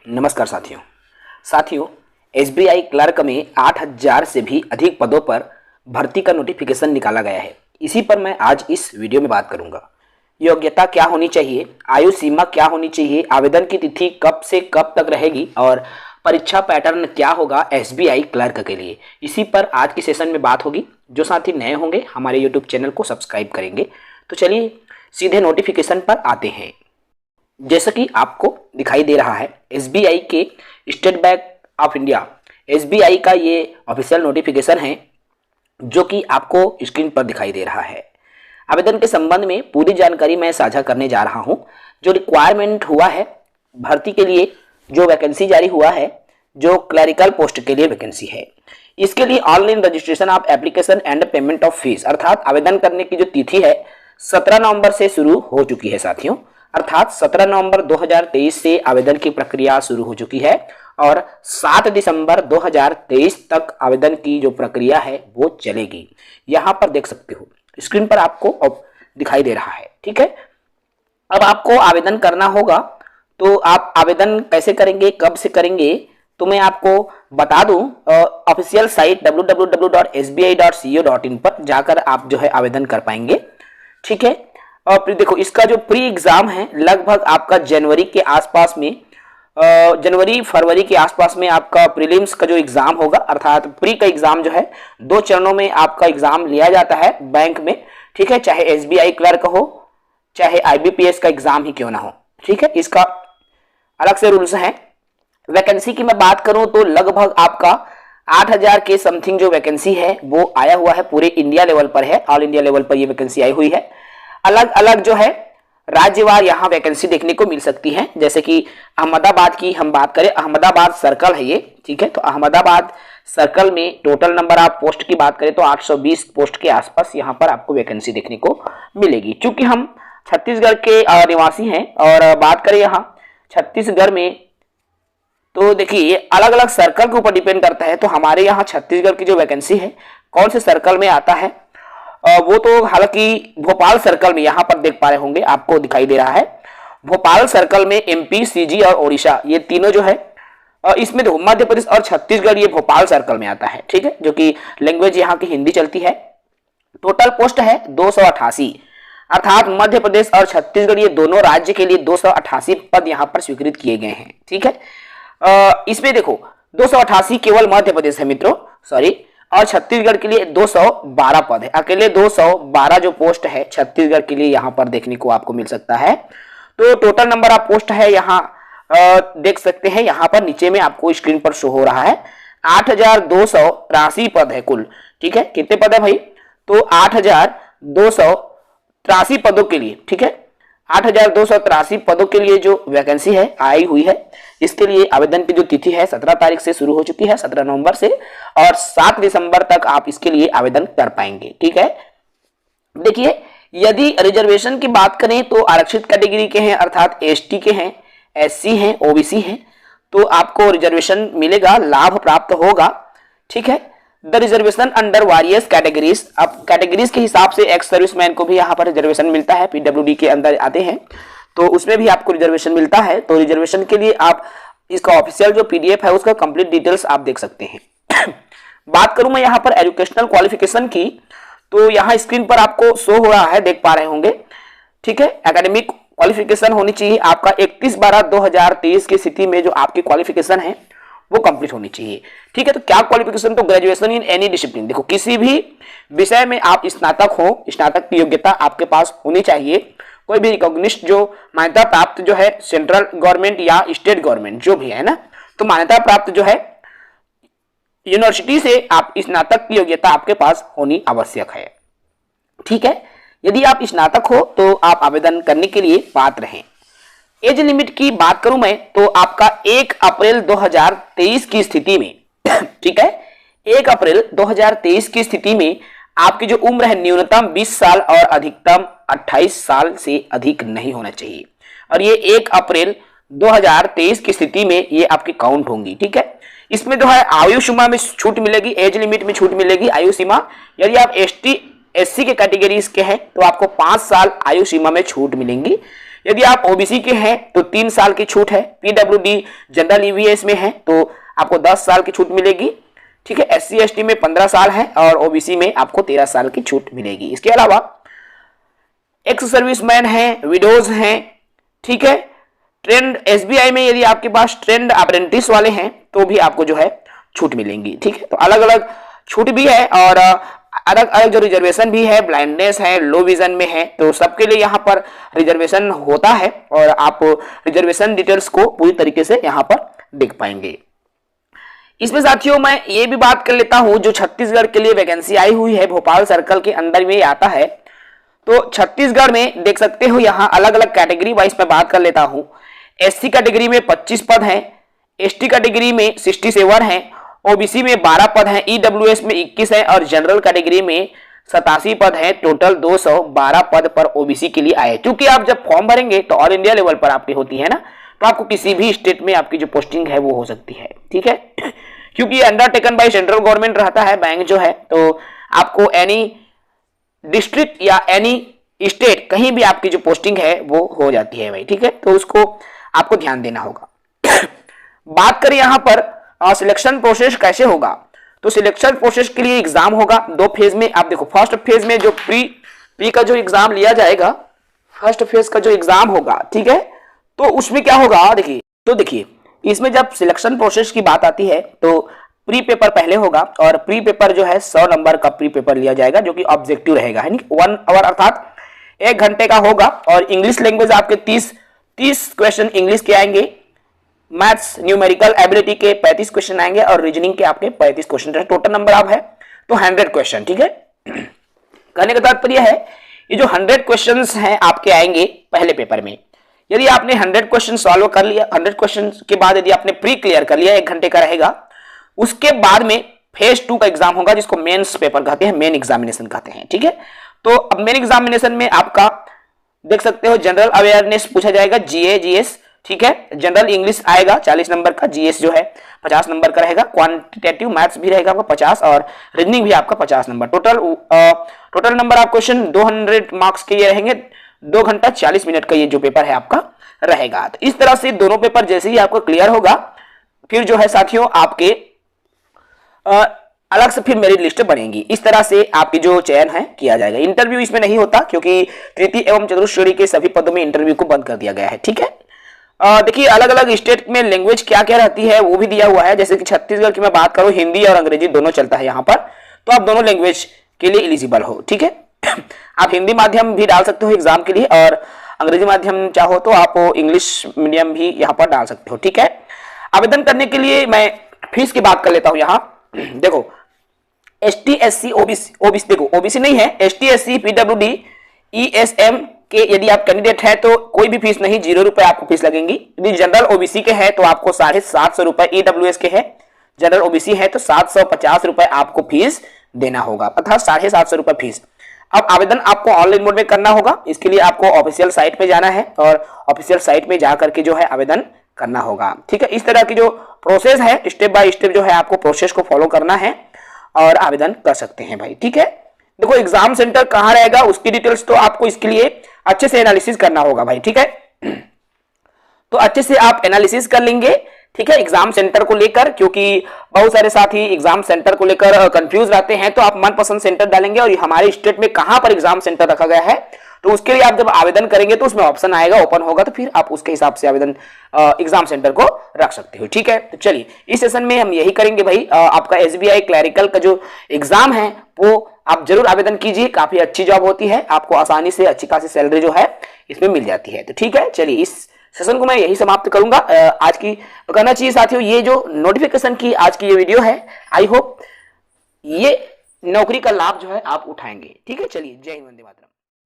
नमस्कार साथियों SBI clerk में 8,000 से भी अधिक पदों पर भर्ती का नोटिफिकेशन निकाला गया है। इसी पर मैं आज इस वीडियो में बात करूंगा। योग्यता क्या होनी चाहिए, आयु सीमा क्या होनी चाहिए, आवेदन की तिथि कब से कब तक रहेगी और परीक्षा पैटर्न क्या होगा एसबीआई क्लर्क के लिए, इसी पर आज की सेशन में बात होगी। जो साथी नए होंगे हमारे यूट्यूब चैनल को सब्सक्राइब करेंगे। तो चलिए सीधे नोटिफिकेशन पर आते हैं। जैसा कि आपको दिखाई दे रहा है, एसबीआई के state bank of India SBI का ये ऑफिशियल नोटिफिकेशन है जो कि आपको स्क्रीन पर दिखाई दे रहा है। आवेदन के संबंध में पूरी जानकारी मैं साझा करने जा रहा हूं। जो रिक्वायरमेंट हुआ है भर्ती के लिए, जो वैकेंसी जारी हुआ है, जो क्लरिकल पोस्ट के लिए वैकेंसी है, इसके लिए online registration of application and payment of fees अर्थात आवेदन करने की जो तिथि है 17 नवंबर से शुरू हो चुकी है साथियों। अर्थात 17 नवंबर 2023 से आवेदन की प्रक्रिया शुरू हो चुकी है और 7 दिसंबर 2023 तक आवेदन की जो प्रक्रिया है वो चलेगी। यहां पर देख सकते हो स्क्रीन पर आपको दिखाई दे रहा है। ठीक है, अब आपको आवेदन करना होगा। तो आप आवेदन कैसे करेंगे, कब से करेंगे, तो मैं आपको बता दूं। ऑफिशियल साइट www.sbi.co.in पर जाकर आप जो है आवेदन कर पाएंगे। ठीक है, और देखो इसका जो प्री एग्जाम है लगभग आपका जनवरी के आसपास में, जनवरी फरवरी के आसपास में आपका प्रीलिम्स का जो एग्जाम होगा, अर्थात प्री का एग्जाम जो है 2 चरणों में आपका एग्जाम लिया जाता है बैंक में। ठीक है, चाहे एसबीआई क्लर्क हो चाहे आईबीपीएस का एग्जाम ही क्यों ना हो। ठीक है, इसका अलग से रूल्स हैं। वैकेंसी की मैं बात करूं तो लगभग आपका 8,000 के समथिंग जो वैकेंसी है वो आया हुआ है, पूरे इंडिया लेवल पर है, ऑल इंडिया लेवल पर ये वैकेंसी आई हुई है। अलग अलग जो है राज्यवार यहाँ वैकेंसी देखने को मिल सकती है। जैसे कि अहमदाबाद की हम बात करें, अहमदाबाद सर्कल है ये। ठीक है, तो अहमदाबाद सर्कल में टोटल नंबर आप पोस्ट की बात करें तो 820 पोस्ट के आसपास यहाँ पर आपको वैकेंसी देखने को मिलेगी। चूंकि हम छत्तीसगढ़ के निवासी हैं और बात करें यहाँ छत्तीसगढ़ में, तो देखिए ये अलग अलग सर्कल के ऊपर डिपेंड करता है। तो हमारे यहाँ छत्तीसगढ़ की जो वैकेंसी है कौन से सर्कल में आता है वो तो हालांकि भोपाल सर्कल में यहाँ पर देख पा रहे होंगे, आपको दिखाई दे रहा है। भोपाल सर्कल में एमपी, सीजी और ओडिशा ये तीनों जो है, इसमें तो मध्य प्रदेश और छत्तीसगढ़ ये भोपाल सर्कल में आता है। ठीक है, जो कि लैंग्वेज यहाँ की हिंदी चलती है। टोटल पोस्ट है 288, अर्थात मध्य प्रदेश और छत्तीसगढ़ ये दोनों राज्य के लिए 288 पद यहाँ पर स्वीकृत किए गए हैं। ठीक है, इसमें देखो 288 केवल मध्य प्रदेश है मित्रों, सॉरी, और छत्तीसगढ़ के लिए 212 पद है। अकेले 212 जो पोस्ट है छत्तीसगढ़ के लिए यहाँ पर देखने को आपको मिल सकता है। तो टोटल नंबर ऑफ पोस्ट है यहाँ देख सकते हैं, यहाँ पर नीचे में आपको स्क्रीन पर शो हो रहा है 8,283 पद है कुल। ठीक है, कितने पद है भाई, तो 8,283 पदों के लिए। ठीक है, 8,283 पदों के लिए जो वैकेंसी है आई हुई है, इसके लिए आवेदन की जो तिथि है 17 तारीख से शुरू हो चुकी है, 17 नवंबर से, और 7 दिसंबर तक आप इसके लिए आवेदन कर पाएंगे। ठीक है, देखिए यदि रिजर्वेशन की बात करें तो आरक्षित कैटेगरी के हैं, अर्थात एसटी के हैं, एससी हैं, ओबीसी हैं, तो आपको रिजर्वेशन मिलेगा, लाभ प्राप्त होगा। ठीक है, the reservation under various categories, अब कैटेगरीज के हिसाब से एक्स सर्विसमैन को भी यहाँ पर रिजर्वेशन मिलता है, पीडब्ल्यूडी के अंदर आते हैं तो उसमें भी आपको रिजर्वेशन मिलता है। तो रिजर्वेशन के लिए आप इसका ऑफिशियल जो पीडीएफ है उसका कंप्लीट डिटेल्स आप देख सकते हैं। बात करूं मैं यहाँ पर एजुकेशनल क्वालिफिकेशन की, तो यहाँ स्क्रीन पर आपको शो हो रहा है, देख पा रहे होंगे। ठीक है, एकेडमिक क्वालिफिकेशन होनी चाहिए आपका 31/12/2023 की स्थिति में जो आपकी क्वालिफिकेशन है वो कंप्लीट होनी चाहिए। ठीक है, तो क्या क्वालिफिकेशन, तो ग्रेजुएशन इन एनी डिसिप्लिन। देखो किसी भी विषय में आप स्नातक हो, स्नातक की योग्यता आपके पास होनी चाहिए। कोई भी रिकॉग्निस्ट जो मान्यता प्राप्त जो है सेंट्रल गवर्नमेंट या स्टेट गवर्नमेंट जो भी है ना, तो मान्यता प्राप्त जो है यूनिवर्सिटी से आप स्नातक की योग्यता आपके पास होनी आवश्यक है। ठीक है, यदि आप स्नातक हो तो आप आवेदन करने के लिए पात्र हैं। एज लिमिट की बात करूं मैं तो आपका 1 अप्रैल 2023 की स्थिति में ठीक है, 1 अप्रैल 2023 की स्थिति में आपकी जो उम्र है न्यूनतम 20 साल और अधिकतम 28 साल से अधिक नहीं होना चाहिए, और ये 1 अप्रैल 2023 की स्थिति में ये आपकी काउंट होंगी। ठीक है, इसमें जो है आयु सीमा में छूट मिलेगी, एज लिमिट में छूट मिलेगी। आयु सीमा यदि आप एसटी एससी के कैटेगरीज के हैं तो आपको 5 साल आयु सीमा में छूट मिलेंगी। यदि आप ओबीसी के हैं तो 3 साल की छूट है, पीडब्ल्यूडी जनरल ईवीएस में है तो आपको 10 साल की छूट मिलेगी, ठीक है। एससी एसटी में 15 साल है और ओबीसी में आपको 13 साल की छूट मिलेगी। इसके अलावा एक्स सर्विसमैन है, विडोज हैं, ठीक है। ट्रेंड एसबीआई में यदि आपके पास ट्रेंड अप्रेंटिस वाले हैं तो भी आपको जो है छूट मिलेंगी, ठीक है। तो अलग अलग छूट भी है और अलग अलग जो रिजर्वेशन भी है, ब्लाइंडनेस है, लो विजन में है, तो सबके लिए यहाँ पर रिजर्वेशन होता है और आप रिजर्वेशन डिटेल्स को पूरी तरीके से यहाँ पर देख पाएंगे। इसमें साथियों मैं ये भी बात कर लेता हूं, जो छत्तीसगढ़ के लिए वैकेंसी आई हुई है भोपाल सर्कल के अंदर में आता है, तो छत्तीसगढ़ में देख सकते हो यहाँ अलग अलग कैटेगरी वाइज में बात कर लेता हूं। एससी कैटेगरी में 25 पद हैं, एसटी कैटेगरी में 67 हैं, ओबीसी में 12 पद हैं, ईडब्ल्यूएस में 21 है और जनरल कैटेगरी में 87 पद हैं। टोटल 212 पद पर ओबीसी के लिए आए। क्योंकि आप जब फॉर्म भरेंगे तो ऑल इंडिया लेवल पर आपकी होती है ना, तो आपको किसी भी स्टेट में आपकी जो पोस्टिंग है वो हो सकती है, ठीक है। क्योंकि अंडरटेकन बाय सेंट्रल गवर्नमेंट रहता है बैंक जो है, तो आपको एनी डिस्ट्रिक्ट या एनी स्टेट कहीं भी आपकी जो पोस्टिंग है वो हो जाती है भाई, ठीक है। तो उसको आपको ध्यान देना होगा। बात करें यहाँ पर सिलेक्शन प्रोसेस कैसे होगा, तो सिलेक्शन प्रोसेस के लिए एग्जाम होगा 2 फेज में। आप देखो फर्स्ट फेज में जो प्री का जो एग्जाम लिया जाएगा, फर्स्ट फेज का जो एग्जाम होगा, ठीक है, तो उसमें क्या होगा देखिए इसमें जब सिलेक्शन प्रोसेस की बात आती है तो प्री पेपर पहले होगा और प्री पेपर जो है 100 नंबर का प्री पेपर लिया जाएगा जो कि ऑब्जेक्टिव रहेगा, है 1 आवर अर्थात 1 घंटे का होगा। और इंग्लिश लैंग्वेज आपके 30 क्वेश्चन इंग्लिश के आएंगे, मैथ्स न्यूमेरिकल एबिलिटी के 35 क्वेश्चन आएंगे और रीजनिंग के आपके 35 क्वेश्चन। टोटल नंबर आप है तो 100 क्वेश्चन, ठीक है। कहने का तात्पर्य है ये जो 100 क्वेश्चन हैं आपके आएंगे पहले पेपर में। यदि आपने 100 क्वेश्चन सॉल्व कर लिया, 100 क्वेश्चन के बाद यदि आपने प्री क्लियर कर लिया 1 घंटे का रहेगा, उसके बाद में फेज 2 का एग्जाम होगा जिसको मेंस पेपर कहते हैं, मेन एग्जामिनेशन कहते हैं, ठीक है। तो अब मेन एग्जामिनेशन में आपका देख सकते हो जनरल अवेयरनेस पूछा जाएगा, जीए जीएस, ठीक है। जनरल इंग्लिश आएगा 40 नंबर का, जीएस जो है 50 नंबर का रहेगा, क्वांटिटेटिव मैथ्स भी रहेगा आपका 50 और रीजनिंग भी आपका 50 नंबर। टोटल नंबर आप क्वेश्चन 200 मार्क्स के ये रहेंगे। 2 घंटा 40 मिनट का ये जो पेपर है आपका रहेगा। तो इस तरह से दोनों पेपर जैसे ही आपका क्लियर होगा फिर जो है साथियों आपके अलग से फिर मेरिट लिस्ट बनेगी। इस तरह से आपकी जो चयन है किया जाएगा। इंटरव्यू इसमें नहीं होता क्योंकि तृतीय एवं चतुर्थ श्रेणी के सभी पदों में इंटरव्यू को बंद कर दिया गया है, ठीक है। देखिए अलग अलग स्टेट में लैंग्वेज क्या क्या रहती है वो भी दिया हुआ है। जैसे कि छत्तीसगढ़ की मैं बात करूं, हिंदी और अंग्रेजी दोनों चलता है यहाँ पर, तो आप दोनों लैंग्वेज के लिए एलिजिबल हो, ठीक है। आप हिंदी माध्यम भी डाल सकते हो एग्जाम के लिए और अंग्रेजी माध्यम चाहो तो आप इंग्लिश मीडियम भी यहाँ पर डाल सकते हो, ठीक है। आवेदन करने के लिए मैं फीस की बात कर लेता हूँ। यहाँ देखो एसटी एससी ओबीसी देखो ओबीसी नहीं है, एसटी एससी पीडब्ल्यूडी ईएसएम के यदि आप कैंडिडेट है तो कोई भी फीस नहीं, 0 रुपए आपको फीस लगेंगी। यदि जनरल ओबीसी के है तो आपको 750 रुपए, ईडब्ल्यूएस के है जनरल ओबीसी है तो 750 रुपए आपको फीस देना होगा, अर्थात 750 रुपए फीस। अब आवेदन आपको ऑनलाइन मोड में करना होगा। इसके लिए आपको ऑफिशियल साइट पे जाना है और ऑफिशियल साइट में जा करके जो है आवेदन करना होगा, ठीक है। इस तरह की जो प्रोसेस है स्टेप बाय स्टेप जो है आपको प्रोसेस को फॉलो करना है और आवेदन कर सकते हैं भाई, ठीक है। देखो एग्जाम सेंटर कहाँ रहेगा उसकी डिटेल्स तो आपको इसके लिए अच्छे से एनालिसिस करना होगा भाई, ठीक है। तो अच्छे से आप एनालिसिस कर लेंगे, ठीक है, एग्जाम सेंटर को लेकर, क्योंकि बहुत सारे साथी एग्जाम सेंटर को लेकर कंफ्यूज रहते हैं। तो आप मनपसंद सेंटर डालेंगे और हमारे स्टेट में कहां पर एग्जाम सेंटर रखा गया है तो उसके लिए आप जब आवेदन करेंगे तो उसमें ऑप्शन आएगा, ओपन होगा, तो फिर आप उसके हिसाब से आवेदन एग्जाम सेंटर को रख सकते हो, ठीक है। तो चलिए इस सेशन में हम यही करेंगे भाई। आपका एसबीआई क्लैरिकल का जो एग्जाम है वो आप जरूर आवेदन कीजिए, काफी अच्छी जॉब होती है, आपको आसानी से अच्छी खासी सैलरी जो है इसमें मिल जाती है। तो ठीक है, चलिए इस सेशन को मैं यही समाप्त करूंगा। आज की कहना चाहिए साथियों, ये जो नोटिफिकेशन की आज की ये वीडियो है, आई होप ये नौकरी का लाभ जो है आप उठाएंगे, ठीक है। चलिए जय हिंद, वंदे मातरम।